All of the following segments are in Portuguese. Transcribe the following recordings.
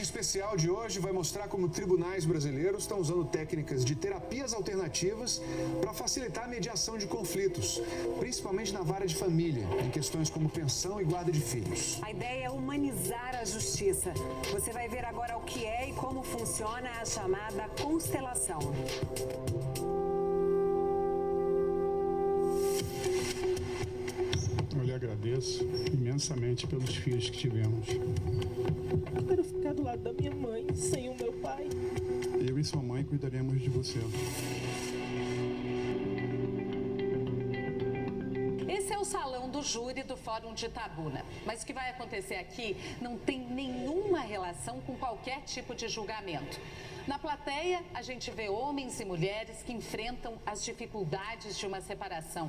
especial de hoje vai mostrar como tribunais brasileiros estão usando técnicas de terapias alternativas para facilitar a mediação de conflitos, principalmente na vara de família, em questões como pensão e guarda de filhos. A ideia é humanizar a justiça. Você vai ver agora o que é e como funciona a chamada constelação. Eu lhe agradeço imensamente pelos filhos que tivemos. Eu quero ficar do lado da minha mãe, sem o meu pai. Eu e sua mãe cuidaremos de você. Esse é o salão do júri do Fórum de Itabuna. Mas o que vai acontecer aqui não tem nenhuma relação com qualquer tipo de julgamento. Na plateia, a gente vê homens e mulheres que enfrentam as dificuldades de uma separação,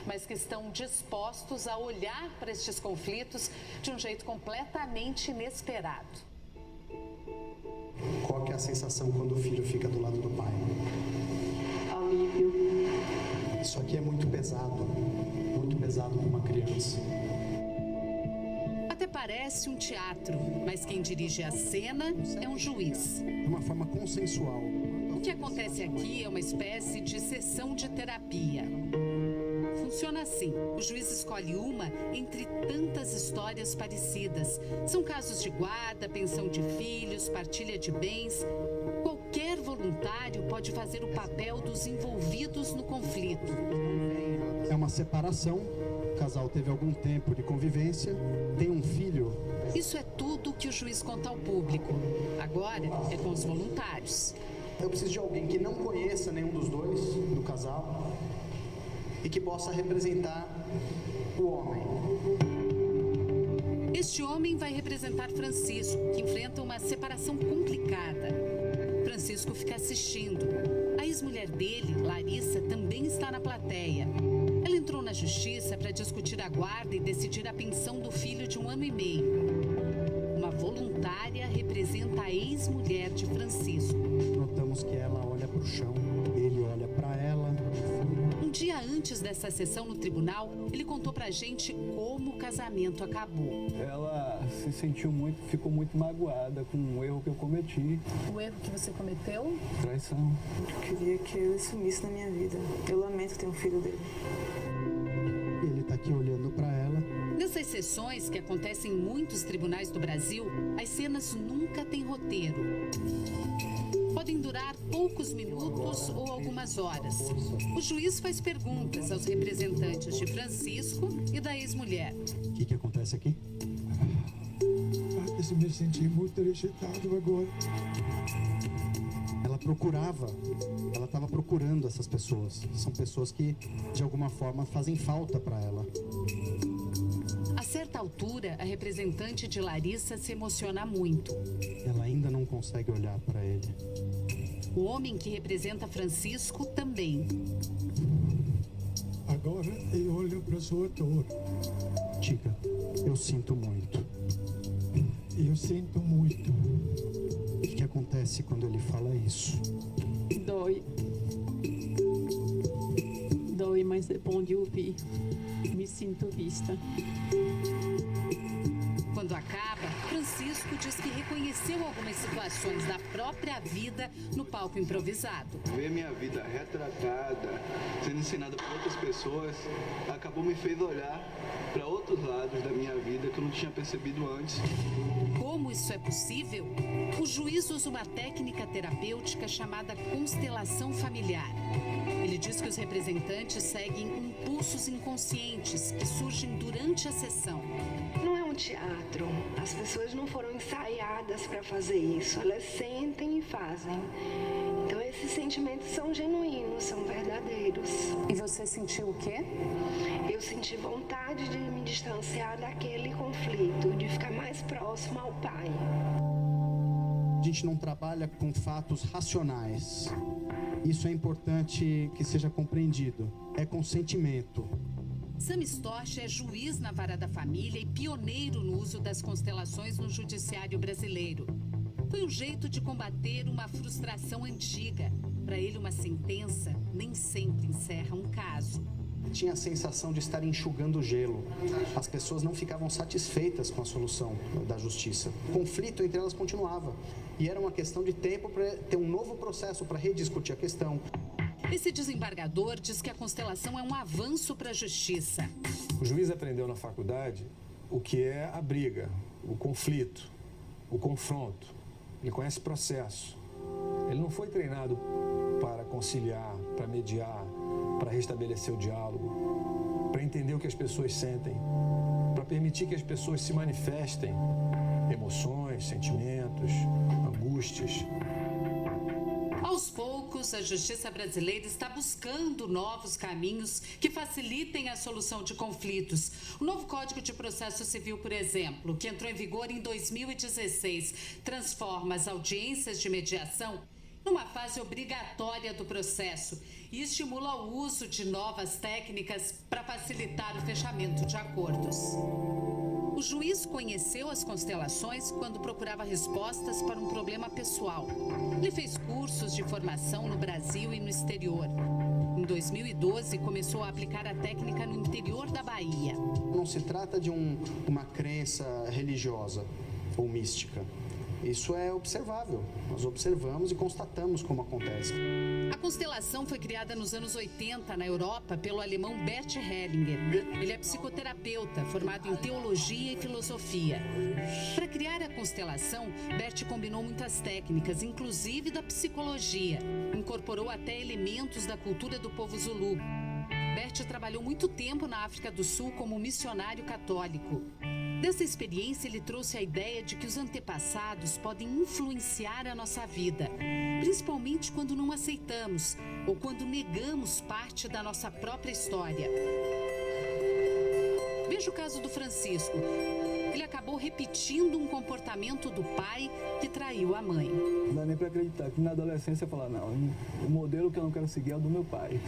mas que estão dispostos a olhar para estes conflitos de um jeito completamente inesperado. Qual que é a sensação quando o filho fica do lado do pai? Alívio. Isso aqui é muito pesado para uma criança. Até parece um teatro, mas quem dirige a cena é um juiz. De uma forma consensual. O que acontece aqui é uma espécie de sessão de terapia. Funciona assim: o juiz escolhe uma entre tantas histórias parecidas. São casos de guarda, pensão de filhos, partilha de bens. Qualquer voluntário pode fazer o papel dos envolvidos no conflito. É uma separação, o casal teve algum tempo de convivência, tem um filho. Isso é tudo que o juiz conta ao público. Agora é com os voluntários. Eu preciso de alguém que não conheça nenhum dos dois, do casal, e que possa representar o homem. Este homem vai representar Francisco, que enfrenta uma separação complicada. Francisco fica assistindo. A ex-mulher dele, Larissa, também está na plateia. Ela entrou na justiça para discutir a guarda e decidir a pensão do filho de 1 ano e meio. Uma voluntária representa a ex-mulher de Francisco. Notamos que ela olha para o chão, ele olha para ela. Um dia antes dessa sessão no tribunal, ele contou pra gente como o casamento acabou. Ela se sentiu ficou muito magoada com o erro que eu cometi. O erro que você cometeu? Traição. Eu queria que ele sumisse na minha vida. Eu lamento ter um filho dele. Ele está aqui olhando para ela. Nessas sessões, que acontecem em muitos tribunais do Brasil, as cenas nunca têm roteiro. Podem durar poucos minutos ou algumas horas. O juiz faz perguntas aos representantes de Francisco e da ex-mulher. O que acontece aqui? Eu me senti muito rejeitado agora. Ela estava procurando essas pessoas. São pessoas que, de alguma forma, fazem falta para ela. A certa altura, a representante de Larissa se emociona muito. Ela ainda não consegue olhar para ele. O homem que representa Francisco também. Agora eu olho para sua dor. Diga, eu sinto muito. Eu sinto muito. O que acontece quando ele fala isso? Dói. Dói, mas é bom de ouvir. Me sinto vista. Quando acaba, Francisco diz que reconheceu algumas situações da própria vida no palco improvisado. Ver minha vida retratada, sendo ensinada por outras pessoas, acabou me fez olhar para outros lados da minha vida que eu não tinha percebido antes. Como isso é possível? O juiz usa uma técnica terapêutica chamada constelação familiar. Ele diz que os representantes seguem impulsos inconscientes que surgem durante a sessão. Não é um teatro. As pessoas não foram ensaiadas para fazer isso. Elas sentem e fazem. Então esses sentimentos são genuínos, são verdadeiros. E você sentiu o quê? Eu senti vontade de me distanciar daquele conflito, de ficar mais próximo ao pai. A gente não trabalha com fatos racionais. Isso é importante que seja compreendido. É consentimento. Sam Storch é juiz na Vara da Família e pioneiro no uso das constelações no judiciário brasileiro. Foi um jeito de combater uma frustração antiga. Para ele, uma sentença nem sempre encerra um caso. Tinha a sensação de estar enxugando gelo. As pessoas não ficavam satisfeitas com a solução da justiça. O conflito entre elas continuava. E era uma questão de tempo para ter um novo processo para rediscutir a questão. Esse desembargador diz que a constelação é um avanço para a justiça. O juiz aprendeu na faculdade o que é a briga, o conflito, o confronto. Ele conhece o processo. Ele não foi treinado para conciliar, para mediar, para restabelecer o diálogo, para entender o que as pessoas sentem, para permitir que as pessoas se manifestem emoções, sentimentos, angústias. Aos poucos, a justiça brasileira está buscando novos caminhos que facilitem a solução de conflitos. O novo Código de Processo Civil, por exemplo, que entrou em vigor em 2016, transforma as audiências de mediação numa fase obrigatória do processo e estimula o uso de novas técnicas para facilitar o fechamento de acordos. O juiz conheceu as constelações quando procurava respostas para um problema pessoal. Ele fez cursos de formação no Brasil e no exterior. Em 2012, começou a aplicar a técnica no interior da Bahia. Não se trata de uma crença religiosa ou mística. Isso é observável. Nós observamos e constatamos como acontece. A constelação foi criada nos anos 80 na Europa pelo alemão Bert Hellinger. Ele é psicoterapeuta, formado em teologia e filosofia. Para criar a constelação, Bert combinou muitas técnicas, inclusive da psicologia. Incorporou até elementos da cultura do povo Zulu. Bert trabalhou muito tempo na África do Sul como missionário católico. Dessa experiência, ele trouxe a ideia de que os antepassados podem influenciar a nossa vida, principalmente quando não aceitamos ou quando negamos parte da nossa própria história. Veja o caso do Francisco. Ele acabou repetindo um comportamento do pai que traiu a mãe. Não dá nem para acreditar que na adolescência eu falar, não, o modelo que eu não quero seguir é o do meu pai.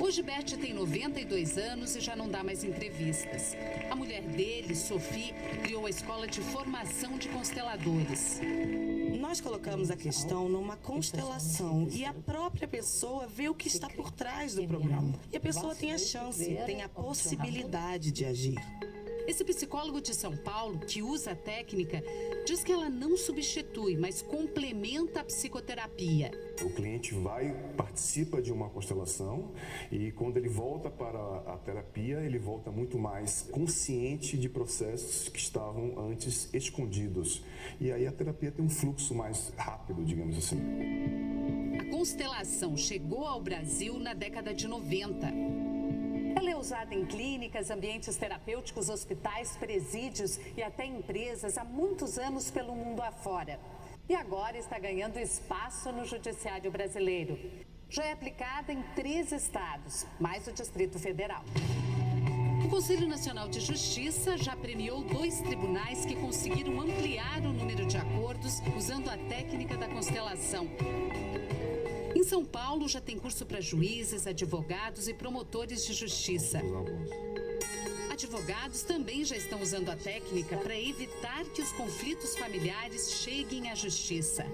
Hoje, Bert tem 92 anos e já não dá mais entrevistas. A mulher dele, Sophie, criou a escola de formação de consteladores. Nós colocamos a questão numa constelação e a própria pessoa vê o que está por trás do programa. E a pessoa tem a chance, tem a possibilidade de agir. Esse psicólogo de São Paulo, que usa a técnica, diz que ela não substitui, mas complementa a psicoterapia. O cliente participa de uma constelação e quando ele volta para a terapia, ele volta muito mais consciente de processos que estavam antes escondidos. E aí a terapia tem um fluxo mais rápido, digamos assim. A constelação chegou ao Brasil na década de 90. Ela é usada em clínicas, ambientes terapêuticos, hospitais, presídios e até empresas há muitos anos pelo mundo afora. E agora está ganhando espaço no judiciário brasileiro. Já é aplicada em 3 estados, mais o Distrito Federal. O Conselho Nacional de Justiça já premiou 2 tribunais que conseguiram ampliar o número de acordos usando a técnica da constelação. Em São Paulo, já tem curso para juízes, advogados e promotores de justiça. Advogados também já estão usando a técnica para evitar que os conflitos familiares cheguem à justiça.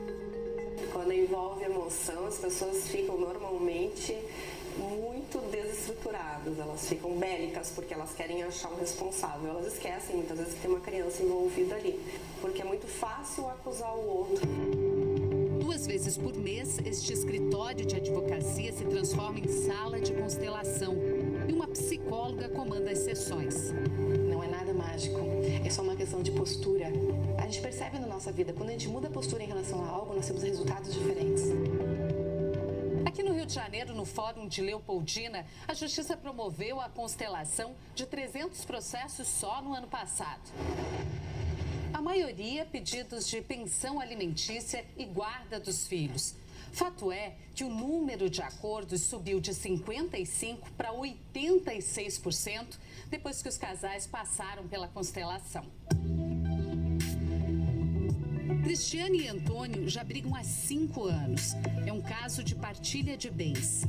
Quando envolve emoção, as pessoas ficam normalmente muito desestruturadas, elas ficam bélicas porque elas querem achar um responsável. Elas esquecem muitas vezes que tem uma criança envolvida ali, porque é muito fácil acusar o outro. 2 vezes por mês, este escritório de advocacia se transforma em sala de constelação e uma psicóloga comanda as sessões. Não é nada mágico, é só uma questão de postura. A gente percebe na nossa vida, quando a gente muda a postura em relação a algo, nós temos resultados diferentes. Aqui no Rio de Janeiro, no Fórum de Leopoldina, a Justiça promoveu a constelação de 300 processos só no ano passado. A maioria pedidos de pensão alimentícia e guarda dos filhos. Fato é que o número de acordos subiu de 55% para 86% depois que os casais passaram pela constelação. Cristiane e Antônio já brigam há 5 anos. É um caso de partilha de bens.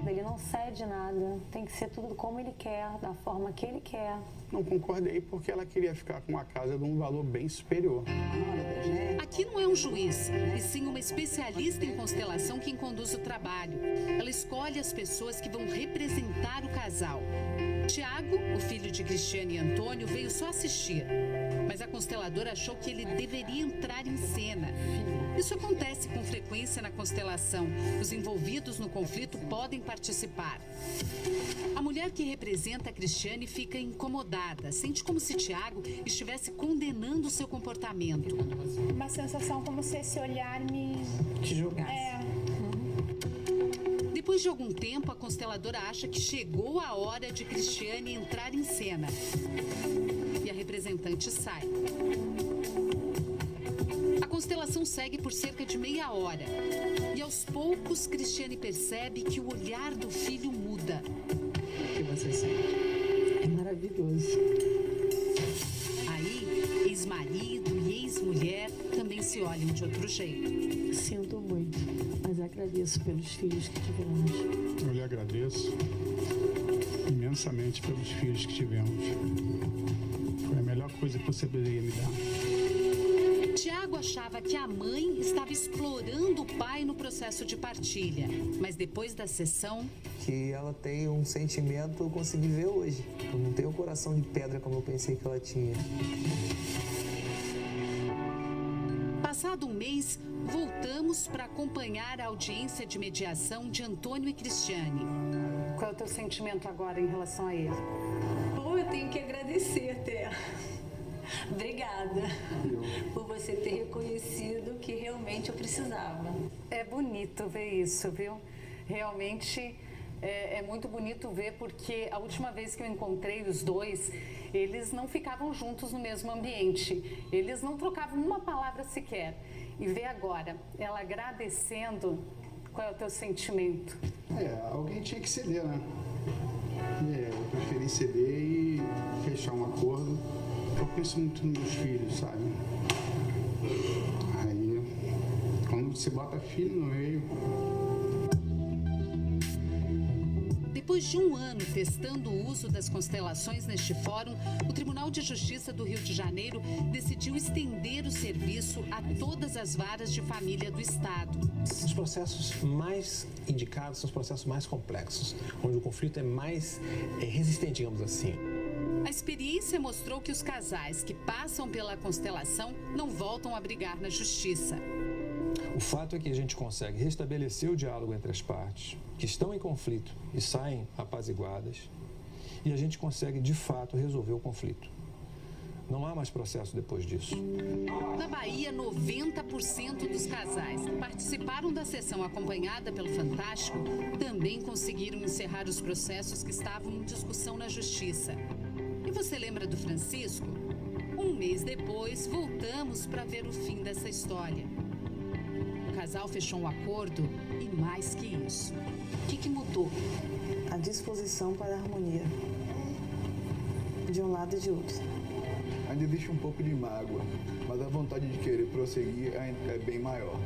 Ele não cede nada, tem que ser tudo como ele quer, da forma que ele quer. Não concordei porque ela queria ficar com uma casa de um valor bem superior. Aqui não é um juiz, e sim uma especialista em constelação quem conduz o trabalho. Ela escolhe as pessoas que vão representar o casal. Tiago, o filho de Cristiane e Antônio, veio só assistir. Mas a consteladora achou que ele deveria entrar em cena. Isso acontece com frequência na constelação. Os envolvidos no conflito podem participar. A mulher que representa a Cristiane fica incomodada. Sente como se Tiago estivesse condenando seu comportamento. Uma sensação como se esse olhar me... Te julgasse. Depois de algum tempo, a consteladora acha que chegou a hora de Cristiane entrar em cena. E a representante sai. A constelação segue por cerca de meia hora. E aos poucos, Cristiane percebe que o olhar do filho muda. O que você sente? É maravilhoso. Aí, ex-marido e ex-mulher também se olham de outro jeito. Sinto muito, mas agradeço pelos filhos que tivemos. Eu lhe agradeço imensamente pelos filhos que tivemos. Foi a melhor coisa que você poderia me dar. Tiago achava que a mãe estava explorando o pai no processo de partilha. Mas depois da sessão... Que ela tem um sentimento, eu consegui ver hoje. Eu não tenho o coração de pedra como eu pensei que ela tinha. Passado um mês, voltamos para acompanhar a audiência de mediação de Antônio e Cristiane. Qual é o teu sentimento agora em relação a ele? Bom, eu tenho que agradecer até. Obrigada por você ter reconhecido que realmente eu precisava. É bonito ver isso, viu? Realmente é muito bonito ver, porque a última vez que eu encontrei os dois, eles não ficavam juntos no mesmo ambiente. Eles não trocavam uma palavra sequer. E ver agora ela agradecendo, qual é o teu sentimento? Alguém tinha que ceder, né? Eu preferi ceder e fechar um acordo. Eu penso muito nos meus filhos, sabe? Aí, quando você bota filho no meio... Depois de um ano testando o uso das constelações neste fórum, o Tribunal de Justiça do Rio de Janeiro decidiu estender o serviço a todas as varas de família do Estado. Os processos mais indicados são os processos mais complexos, onde o conflito é mais resistente, digamos assim. A experiência mostrou que os casais que passam pela constelação não voltam a brigar na justiça. O fato é que a gente consegue restabelecer o diálogo entre as partes que estão em conflito e saem apaziguadas, e a gente consegue, de fato, resolver o conflito. Não há mais processo depois disso. Na Bahia, 90% dos casais que participaram da sessão acompanhada pelo Fantástico também conseguiram encerrar os processos que estavam em discussão na justiça. E você lembra do Francisco? Um mês depois, voltamos para ver o fim dessa história. O casal fechou um acordo e mais que isso. O que mudou? A disposição para a harmonia, de um lado e de outro. Ainda existe um pouco de mágoa, mas a vontade de querer prosseguir é bem maior.